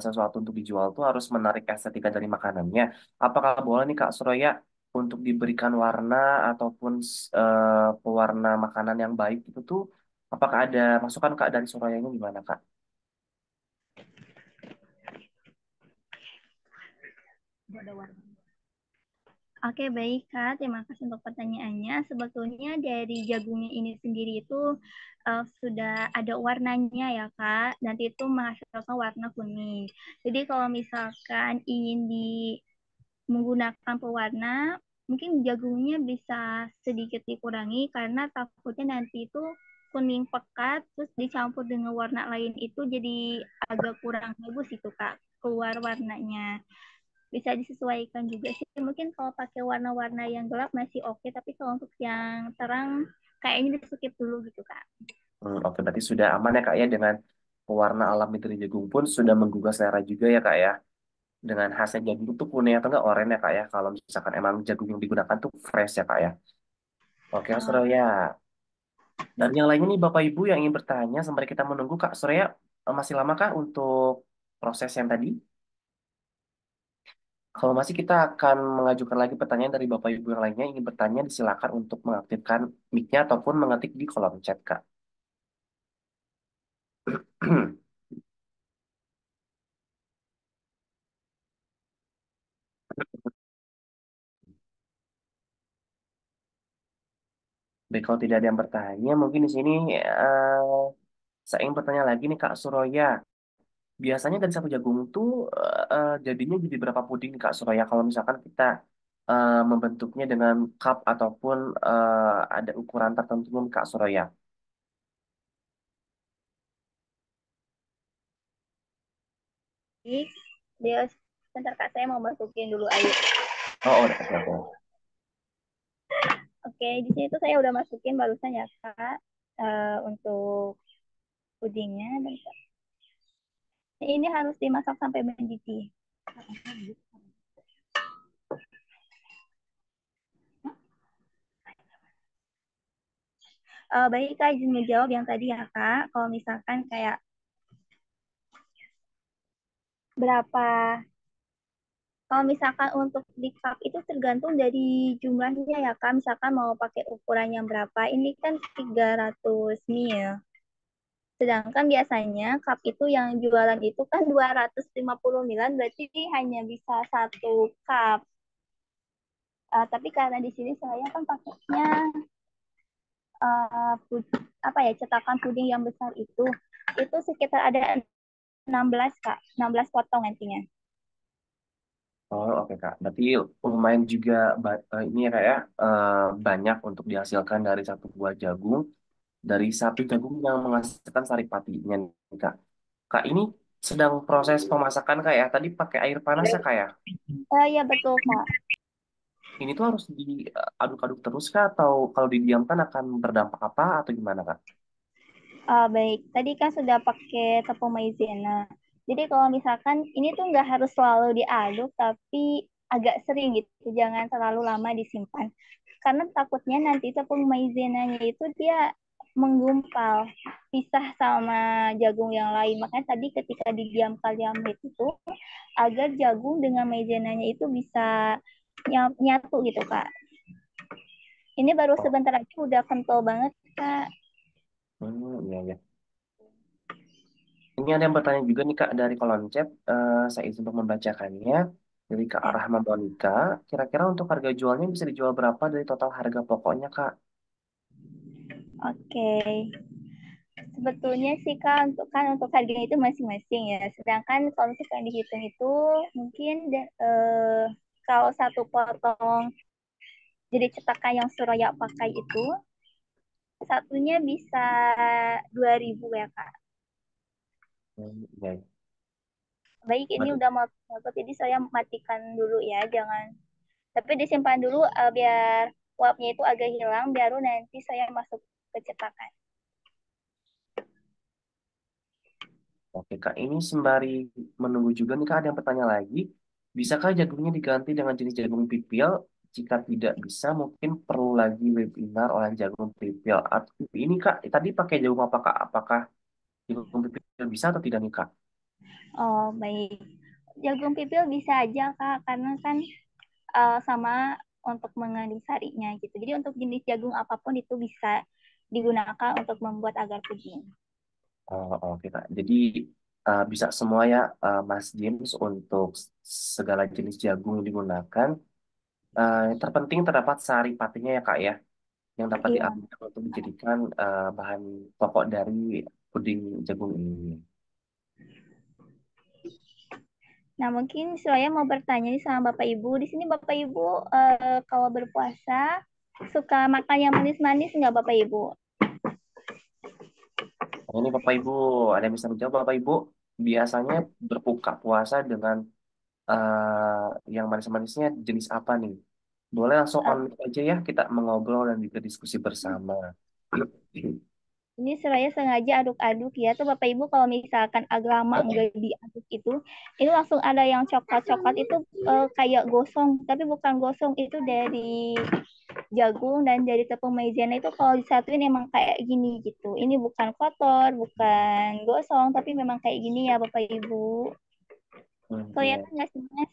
[SPEAKER 1] sesuatu untuk dijual tuh harus menarik estetika dari makanannya. Apakah boleh nih Kak Suraya untuk diberikan warna ataupun pewarna makanan yang baik itu tuh apakah ada masukan Kak dari Suraya ini gimana Kak?
[SPEAKER 4] Oke, baik Kak. Terima kasih untuk pertanyaannya. Sebetulnya dari jagungnya ini sendiri itu sudah ada warnanya ya Kak. Nanti itu menghasilkan warna kuning. Jadi kalau misalkan ingin menggunakan pewarna, mungkin jagungnya bisa sedikit dikurangi karena takutnya nanti itu kuning pekat terus dicampur dengan warna lain itu jadi agak kurang bagus itu Kak. Keluar warnanya bisa disesuaikan juga sih. Mungkin kalau pakai warna-warna yang gelap masih oke, tapi kalau untuk yang terang kayaknya di skip dulu gitu Kak.
[SPEAKER 1] Oke, berarti sudah aman ya Kak ya dengan pewarna alami dari jagung pun sudah menggugah selera juga ya Kak ya. Dengan hasil jagung itu kuning atau enggak oranye ya Kak ya. Kalau misalkan emang jagung yang digunakan tuh fresh ya Kak ya. Oke Kak
[SPEAKER 4] Uh,
[SPEAKER 1] Suraya. Dan yang lainnya nih Bapak Ibu yang ingin bertanya sembari kita menunggu Kak Suraya masih lama Kak untuk proses yang tadi? Kalau masih kita akan mengajukan lagi pertanyaan dari Bapak Ibu yang lainnya ingin bertanya disilakan untuk mengaktifkan mic-nya ataupun mengetik di kolom chat Kak. Baik, kalau tidak ada yang bertanya, mungkin di sini saya ingin bertanya lagi nih Kak Suroya. Biasanya dari satu jagung tuh jadinya jadi berapa puding nih, Kak Suraya kalau misalkan kita membentuknya dengan cup ataupun ada ukuran tertentu nih, Kak Suraya.
[SPEAKER 4] dia sebentar Kak, saya mau masukin dulu air.
[SPEAKER 1] Oh, udah oke oke.
[SPEAKER 4] Oke, di sini tuh saya udah masukin barusan ya Kak untuk pudingnya. Bentar. Ini harus dimasak sampai mendidih. Baik Kak, izin menjawab yang tadi ya Kak. Kalau misalkan kayak berapa kalau misalkan untuk di cup itu tergantung dari jumlahnya ya Kak. Misalkan mau pakai ukuran yang berapa. Ini kan 300 ml. Sedangkan biasanya cup itu yang jualan itu kan 250 ml. Berarti hanya bisa satu cup. Tapi karena di sini saya kan pakainya apa ya cetakan puding yang besar itu sekitar ada 16 Kak. 16 potong nantinya.
[SPEAKER 1] Oh, oke Kak. Berarti lumayan juga ini ya Kak ya banyak untuk dihasilkan dari satu buah jagung, dari satu jagung yang menghasilkan saripatinya nih, Kak. Kak, ini sedang proses pemasakan Kak ya. Tadi pakai air panas ya Kak ya.
[SPEAKER 4] Ya betul Kak.
[SPEAKER 1] Ini tuh harus diaduk-aduk terus kah atau kalau didiamkan akan berdampak apa atau gimana Kak?
[SPEAKER 4] Baik, tadi kan sudah pakai tepung maizena. Jadi kalau misalkan ini tuh nggak harus selalu diaduk, tapi agak sering gitu, jangan terlalu lama disimpan. Karena takutnya nanti tepung maizenanya itu dia menggumpal, pisah sama jagung yang lain. Makanya tadi ketika didiamkan di menit itu agar jagung dengan maizenanya itu bisa nyatu gitu Kak. Ini baru
[SPEAKER 1] Oh,
[SPEAKER 4] sebentar aja udah kental banget Kak.
[SPEAKER 1] iya, iya. Ini ada yang bertanya juga nih Kak dari kolom chat. Saya izin untuk membacakannya. Dari Kak
[SPEAKER 4] Ya,
[SPEAKER 1] Rahma Monika. Kira-kira untuk harga jualnya bisa dijual berapa dari total harga pokoknya Kak?
[SPEAKER 4] oke. Sebetulnya sih Kak, untuk harganya itu masing-masing ya. Sedangkan kalau misalkan dihitung itu mungkin kalau satu potong jadi cetakan yang Suraya pakai itu satunya bisa 2.000 ya Kak.
[SPEAKER 1] Iya, iya.
[SPEAKER 4] Baik, ini
[SPEAKER 1] Berarti,
[SPEAKER 4] udah mau tutup, jadi saya matikan dulu ya, jangan. Tapi disimpan dulu biar uapnya itu agak hilang, baru nanti saya masuk ke cetakan.
[SPEAKER 1] oke Kak, ini sembari menunggu juga nih Kak, ada yang bertanya lagi. Bisakah jagungnya diganti dengan jenis jagung pipil? Jika tidak bisa, mungkin perlu lagi webinar olahan jagung pipil. Ini Kak, tadi pakai jagung apa Kak? Apakah jagung pipil bisa atau tidak nih Kak?
[SPEAKER 4] Oh, baik. Jagung pipil bisa aja Kak, karena kan sama untuk mengandung sarinya gitu. Jadi untuk jenis jagung apapun itu bisa digunakan untuk membuat agar puding.
[SPEAKER 1] Oh, oke Kak. Jadi bisa semua ya Mas James untuk segala jenis jagung yang digunakan. Yang terpenting terdapat sari patinya ya Kak ya, yang dapat
[SPEAKER 4] Iya.
[SPEAKER 1] diambil untuk dijadikan bahan pokok dari puding jagung ini.
[SPEAKER 4] Nah, mungkin saya mau bertanya nih sama Bapak Ibu. Di sini Bapak Ibu kalau berpuasa suka makan yang manis-manis nggak Bapak Ibu?
[SPEAKER 1] Nah, ini Bapak Ibu, ada yang bisa menjawab Bapak Ibu? Biasanya berbuka puasa dengan yang manis-manisnya jenis apa nih? Boleh langsung on
[SPEAKER 4] Eh,
[SPEAKER 1] aja ya, kita mengobrol dan juga diskusi bersama.
[SPEAKER 4] Ini saya sengaja aduk-aduk ya. Tuh Bapak Ibu kalau misalkan agak lama nggak diaduk itu, ini langsung ada yang coklat-coklat itu kayak gosong. Tapi bukan gosong, itu dari jagung dan dari tepung maizena itu kalau disatuin emang kayak gini gitu. Ini bukan kotor, bukan gosong, tapi memang kayak gini ya Bapak Ibu.
[SPEAKER 1] Iya.
[SPEAKER 4] Kelihatan nggak sih Mas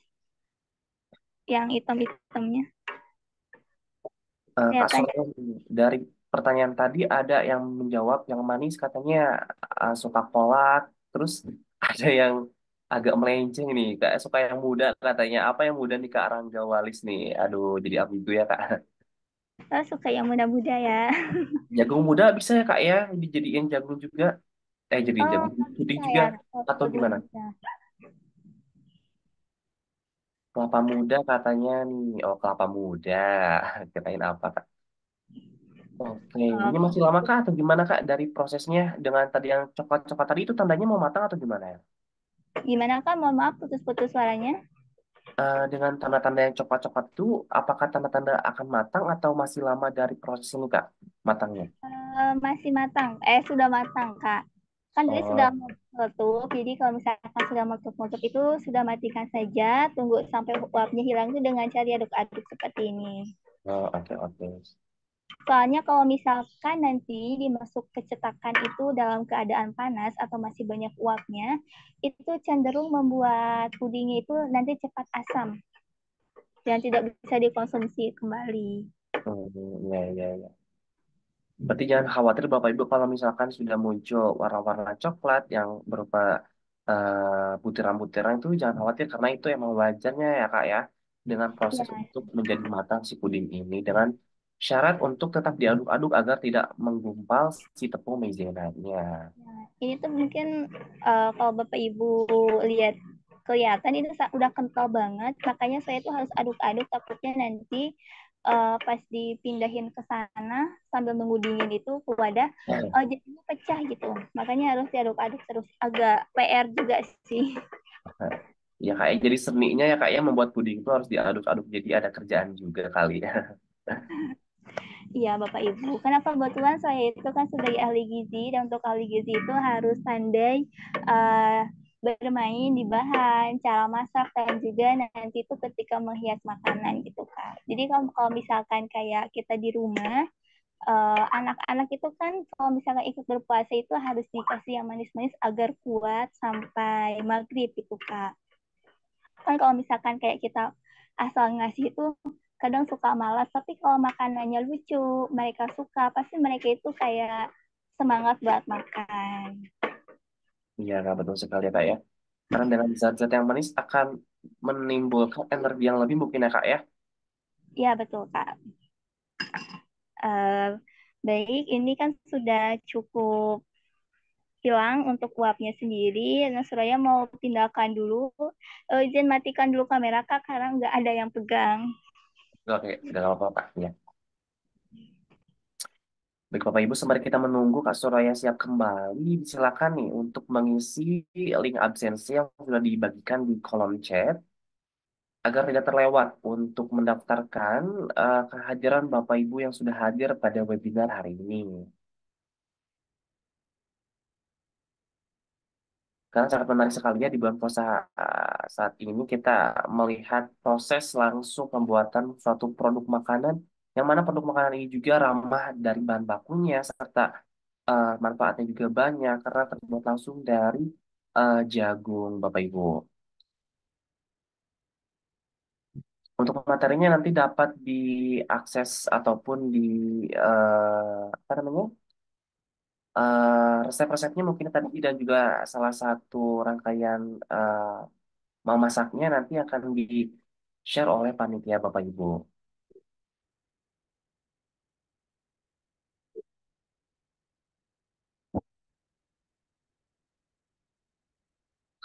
[SPEAKER 4] yang hitam-hitamnya?
[SPEAKER 1] Kak
[SPEAKER 4] Kelihatan.
[SPEAKER 1] Soraya, dari pertanyaan tadi ada yang menjawab yang manis katanya suka kolak, terus ada yang agak melenceng nih, Kak suka yang muda katanya. Apa yang muda nih Kak Rangga Walis nih? Aduh, jadi ambigu ya Kak.
[SPEAKER 4] Saya suka yang muda-muda ya.
[SPEAKER 1] Jagung muda bisa ya Kak ya, dijadiin jagung juga. Jadiin
[SPEAKER 4] Oh,
[SPEAKER 1] jagung
[SPEAKER 4] nggak
[SPEAKER 1] puding
[SPEAKER 4] bisa
[SPEAKER 1] juga
[SPEAKER 4] ya.
[SPEAKER 1] atau
[SPEAKER 4] Jagung
[SPEAKER 1] gimana?
[SPEAKER 4] muda.
[SPEAKER 1] Kelapa muda katanya nih. Oh, kelapa muda. Kirain apa Kak? Oke, ini masih lama Kak atau gimana Kak dari prosesnya dengan tadi yang coklat-coklat tadi itu tandanya mau matang atau gimana ya?
[SPEAKER 4] Gimana Kak? Mohon maaf putus-putus suaranya.
[SPEAKER 1] Dengan tanda-tanda yang coklat-coklat itu, apakah tanda-tanda akan matang atau masih lama dari proses ini, Kak, matangnya?
[SPEAKER 4] Masih matang. Sudah matang Kak. Kan tadi sudah
[SPEAKER 1] Oh,
[SPEAKER 4] meletup. Jadi kalau misalkan sudah meletup-meletup itu sudah matikan saja. Tunggu sampai uapnya hilang itu dengan cara aduk-aduk seperti ini.
[SPEAKER 1] oke, oke.
[SPEAKER 4] Soalnya kalau misalkan nanti dimasuk ke cetakan itu dalam keadaan panas atau masih banyak uapnya, itu cenderung membuat pudingnya itu nanti cepat asam dan tidak bisa dikonsumsi kembali.
[SPEAKER 1] Ya, ya, ya. Berarti jangan khawatir Bapak Ibu kalau misalkan sudah muncul warna-warna coklat yang berupa butiran-butiran itu jangan khawatir karena itu emang wajarnya ya Kak ya dengan
[SPEAKER 4] Ya,
[SPEAKER 1] proses untuk menjadi matang si puding ini dengan syarat untuk tetap diaduk-aduk agar tidak menggumpal si tepung maizenanya.
[SPEAKER 4] ini tuh mungkin kalau Bapak Ibu lihat kelihatan itu udah kental banget, makanya saya tuh harus aduk-aduk takutnya nanti pas dipindahin ke sana sambil nunggu dingin itu ke wadah jadinya pecah gitu. Makanya harus diaduk-aduk terus. Agak PR juga sih.
[SPEAKER 1] Ya kayak jadi seninya ya kayak membuat puding itu harus diaduk-aduk jadi ada kerjaan juga kali ya.
[SPEAKER 4] Iya, Bapak Ibu. Karena kebetulan saya itu kan sebagai ahli gizi, dan untuk ahli gizi itu harus pandai uh, bermain di bahan, cara masak, dan juga nanti itu ketika menghias makanan gitu, Kak. Jadi kalau misalkan kayak kita di rumah, anak-anak itu kan kalau misalnya ikut berpuasa itu harus dikasih yang manis-manis agar kuat sampai maghrib itu Kak. Kan kalau misalkan kayak kita asal ngasih itu kadang suka malas, tapi kalau makanannya lucu, mereka suka, pasti mereka itu kayak semangat buat makan.
[SPEAKER 1] Iya, Kak, betul sekali ya, Kak ya. Karena dengan zat-zat yang manis akan menimbulkan energi yang lebih mungkin ya, Kak ya.
[SPEAKER 4] Iya betul Kak. Eh, baik, ini kan sudah cukup hilang untuk uapnya sendiri. Nah, Suraya mau pindahkan dulu. Izin matikan dulu kamera Kak, karena nggak ada yang pegang.
[SPEAKER 1] Oke, udah nggak apa-apa, Kak. Ya. Baik, Bapak Ibu, sembari kita menunggu Kak Soraya siap kembali, silakan nih untuk mengisi link absensi yang sudah dibagikan di kolom chat agar tidak terlewat untuk mendaftarkan kehadiran Bapak Ibu yang sudah hadir pada webinar hari ini. Karena sangat menarik sekali ya di bulan puasa saat ini kita melihat proses langsung pembuatan suatu produk makanan yang mana produk makanan ini juga ramah dari bahan bakunya serta manfaatnya juga banyak karena terbuat langsung dari jagung, Bapak Ibu. Untuk materinya nanti dapat diakses ataupun di apa namanya resep-resepnya mungkin tadi dan juga salah satu rangkaian memasaknya nanti akan di-share oleh panitia Bapak Ibu.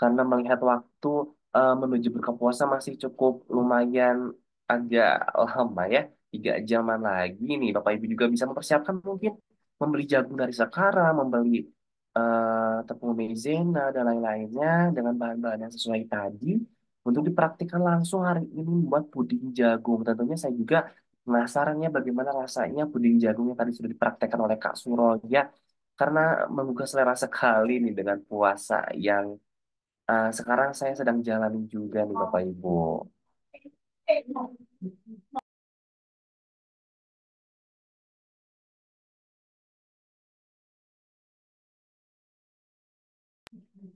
[SPEAKER 1] Karena melihat waktu menuju buka puasa masih cukup lumayan agak lama ya, 3 jaman lagi nih Bapak Ibu juga bisa mempersiapkan mungkin membeli jagung dari sekarang, membeli tepung maizena dan lain-lainnya dengan bahan-bahan yang sesuai tadi untuk dipraktikkan langsung hari ini membuat puding jagung. Tentunya saya juga penasaran ya bagaimana rasanya puding jagung yang tadi sudah dipraktekkan oleh Kak Suroya karena menggugah selera sekali nih dengan puasa yang sekarang saya sedang jalani juga nih Bapak Ibu.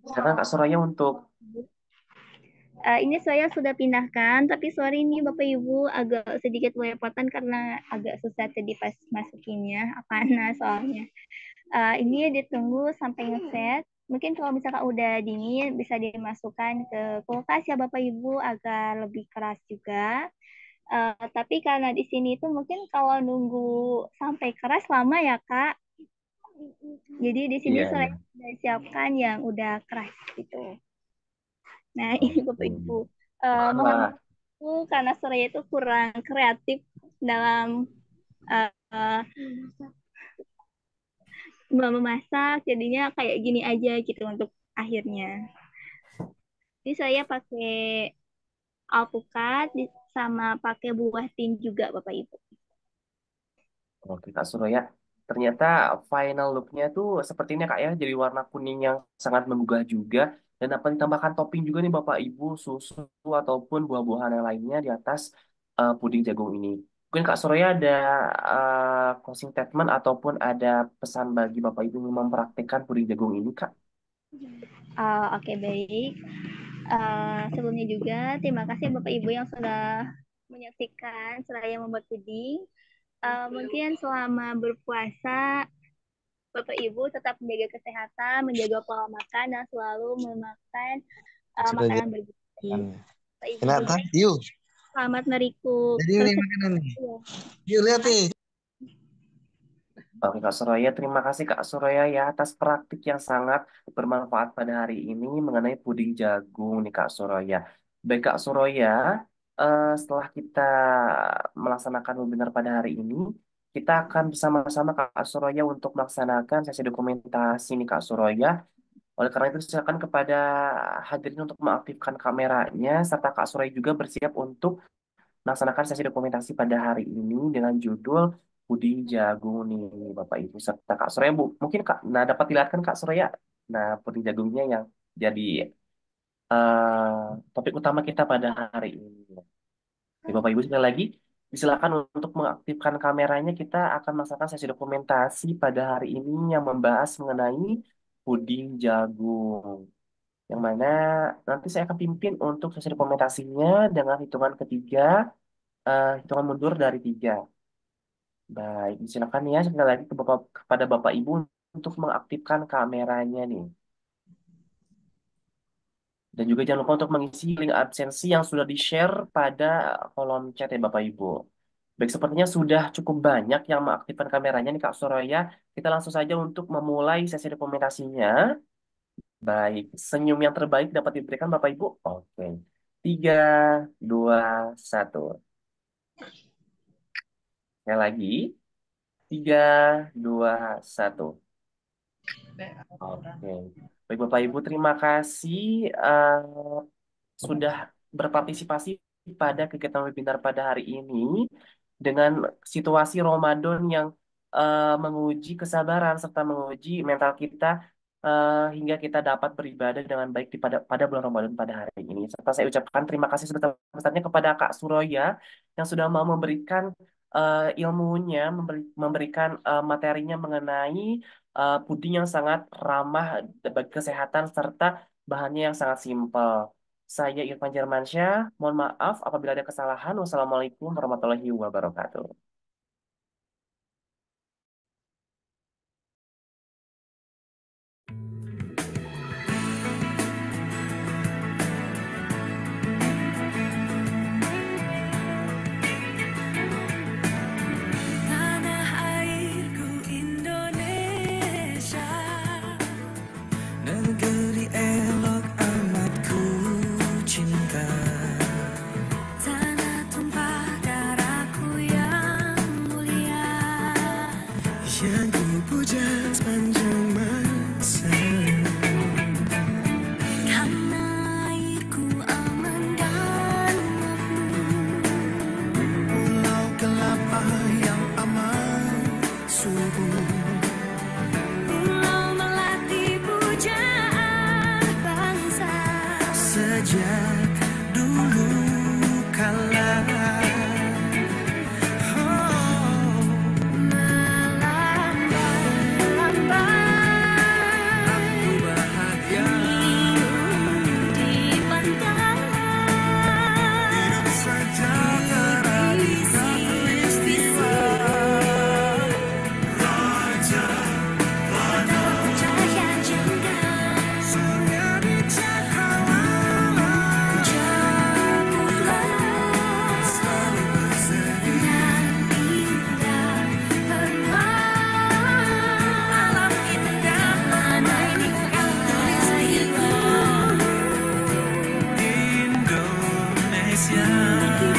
[SPEAKER 1] Sekarang Kak Soraya untuk
[SPEAKER 4] Ini saya sudah pindahkan, tapi sorry ini Bapak Ibu agak sedikit belepotan karena agak susah tadi pas masukinnya, panas soalnya. Ini ditunggu sampai ngeset. Mungkin kalau misalkan udah dingin bisa dimasukkan ke kulkas ya Bapak Ibu agar lebih keras juga. Tapi karena di sini itu mungkin kalau nunggu sampai keras lama ya Kak. Jadi di sini
[SPEAKER 1] iya
[SPEAKER 4] saya
[SPEAKER 1] iya.
[SPEAKER 4] sudah siapkan yang udah keras gitu. Nah ini Bapak
[SPEAKER 1] Oke.
[SPEAKER 4] Ibu. Mohon
[SPEAKER 1] Wah,
[SPEAKER 4] maaf karena Suraya itu kurang kreatif dalam uh, memasak, jadinya kayak gini aja gitu untuk akhirnya. Jadi saya pakai alpukat sama pakai buah tin juga Bapak Ibu.
[SPEAKER 1] oke Kak Suraya. Ternyata final look-nya tuh seperti ini Kak ya, jadi warna kuning yang sangat menggugah juga. Dan dapat ditambahkan topping juga nih Bapak Ibu, susu ataupun buah-buahan yang lainnya di atas puding jagung ini. Mungkin Kak Suraya ada closing statement ataupun ada pesan bagi Bapak Ibu yang mempraktikkan puding jagung ini Kak?
[SPEAKER 4] Oke, baik. Sebelumnya juga terima kasih Bapak Ibu yang sudah menyaksikan saya membuat puding. Mungkin selama berpuasa Bapak Ibu tetap menjaga kesehatan, menjaga pola makan dan selalu memakan
[SPEAKER 5] Sudah
[SPEAKER 4] makanan bergizi.
[SPEAKER 5] jalan.
[SPEAKER 4] Bapak Ibu
[SPEAKER 5] Kenapa?
[SPEAKER 4] juga
[SPEAKER 5] Yuk,
[SPEAKER 4] selamat merikuk
[SPEAKER 5] jadi ini makanan nih.
[SPEAKER 4] kesehatan.
[SPEAKER 5] Yuk lihat nih.
[SPEAKER 1] Oke Kak Suraya, terima kasih Kak Suraya ya atas praktik yang sangat bermanfaat pada hari ini mengenai puding jagung nih Kak Suraya. Baik Kak Suraya, setelah kita melaksanakan webinar pada hari ini, kita akan bersama-sama Kak Suraya untuk melaksanakan sesi dokumentasi nih Kak Suraya. Oleh karena itu silakan kepada hadirin untuk mengaktifkan kameranya serta Kak Suraya juga bersiap untuk melaksanakan sesi dokumentasi pada hari ini dengan judul puding jagung nih Bapak Ibu serta Kak Suraya Bu. Mungkin Kak, nah dapat dilihatkan Kak Suraya. Nah, puding jagungnya yang jadi topik utama kita pada hari ini. Bapak Ibu sekali lagi Silakan untuk mengaktifkan kameranya. Kita akan melaksanakan sesi dokumentasi pada hari ini yang membahas mengenai puding jagung. Yang mana nanti saya akan pimpin untuk sesi dokumentasinya dengan hitungan ketiga, hitungan mundur dari tiga. Baik, silakan ya sekali lagi kepada Bapak Ibu untuk mengaktifkan kameranya nih. Dan juga jangan lupa untuk mengisi link absensi yang sudah di-share pada kolom chat ya Bapak Ibu. Baik, sepertinya sudah cukup banyak yang mengaktifkan kameranya nih Kak Soraya. Kita langsung saja untuk memulai sesi dokumentasinya. Baik, senyum yang terbaik dapat diberikan Bapak Ibu. Oke. 3, 2, 1. Sekali lagi. 3, 2, 1. Oke. Baik Bapak Ibu, terima kasih sudah berpartisipasi pada kegiatan webinar pada hari ini dengan situasi Ramadan yang menguji kesabaran serta menguji mental kita hingga kita dapat beribadah dengan baik pada bulan Ramadan pada hari ini. Serta saya ucapkan terima kasih sebesar-besarnya kepada Kak Suroya yang sudah mau memberikan ilmunya, memberikan materinya mengenai puding yang sangat ramah bagi kesehatan serta bahannya yang sangat simpel. Saya Irfan Jermansyah, mohon maaf apabila ada kesalahan. Wassalamualaikum warahmatullahi wabarakatuh.
[SPEAKER 6] Tanah airku Indonesia, negeri elok amat ku cinta. Tanah tumpah darahku yang mulia, yang ku puja sepanjang masa. Karena airku aman dan makmur, Pulau Kelapa yang aman subur, Pulau Melati pujaan bangsa. Sejak dulu kala, aku bahagia di pantai, hidup sejahtera di khatulistiwa. Raja cahaya jengga, surya di cakrawala, jauhlah selalu berseri dan indah penuh alam indah. Mana ini khatulistiwa Indonesia.